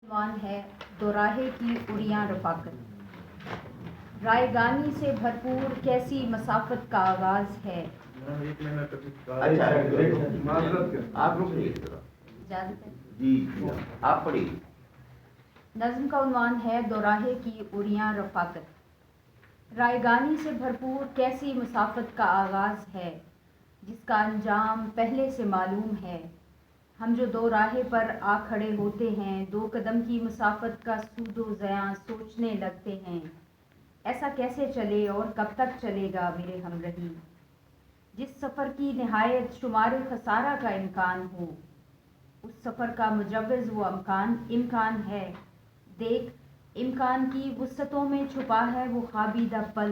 عنوان ہے دوراہے کی اڑیاں رفاقت۔ رائگانی سے بھرپور کیسی مسافت کا آغاز ہے۔ آپ پڑھیے۔ نظم کا عنوان ہے دوراہے کی اڑیاں رفاقت۔ رائگانی سے بھرپور کیسی مسافت کا آغاز ہے، جس کا انجام پہلے سے معلوم ہے۔ ہم جو دو راہے پر آ کھڑے ہوتے ہیں، دو قدم کی مسافت کا سود و زیاں سوچنے لگتے ہیں۔ ایسا کیسے چلے اور کب تک چلے گا میرے ہمرہی، جس سفر کی نہایت شمار خسارہ کا امکان ہو۔ اس سفر کا مجوز وہ امکان ہے، دیکھ امکان کی وسعتوں میں چھپا ہے وہ خوابیدہ پل،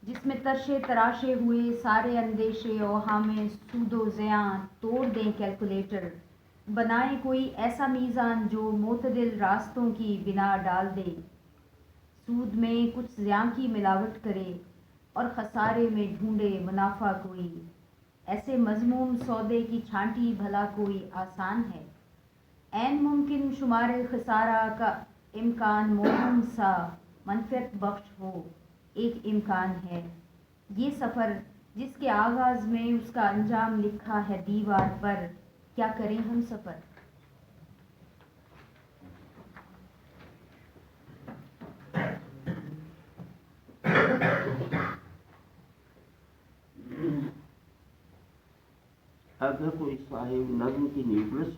جس میں تراشے ہوئے سارے اندیشے اوہام سود و زیاں توڑ دیں کیلکولیٹر، بنائیں کوئی ایسا میزان جو معتدل راستوں کی بنا ڈال دے، سود میں کچھ زیاں کی ملاوٹ کرے اور خسارے میں ڈھونڈے منافع کوئی۔ ایسے مذموم سودے کی چھانٹی بھلا کوئی آسان ہے؟ عین ممکن شمار خسارہ کا امکان موہوم سا منفعت بخش ہو ایک امکان ہے۔ یہ سفر جس کے آغاز میں اس کا انجام لکھا ہے دیوار پر، کیا کریں ہم سفر؟ اگر کوئی صاحب نظم کی نیوکلس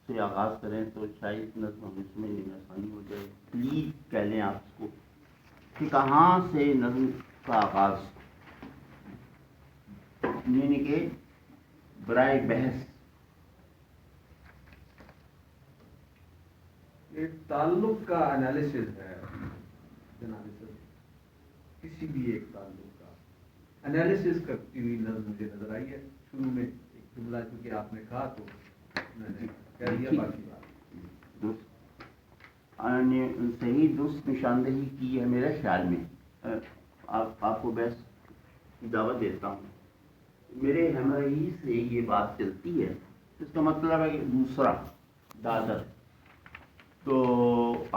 سے آغاز کریں تو شاید نظم ہمیں سمجھنے میں آسانی ہو جائے۔ پلیز کہہ لیں آپ اس کو کہ کہاں سے نظم کا آغاز، یعنی کہ برائے بحث ایک تعلق کا انالیسز ہے جناب سر، کسی بھی ایک تعلق کا انالیسز کرتی ہوئی نظم مجھے نظر آئی ہے۔ شروع میں ایک جملہ چونکہ آپ نے کہا تو میں نے کہہ دیا، باقی بات صحیح درست نشاندہی کی ہے میرے خیال میں۔ آپ کو بحث کی دعوت دیتا ہوں۔ میرے ہمراہی سے یہ بات چلتی ہے، اس کا مطلب ہے کہ دوسرا دادر تو آپ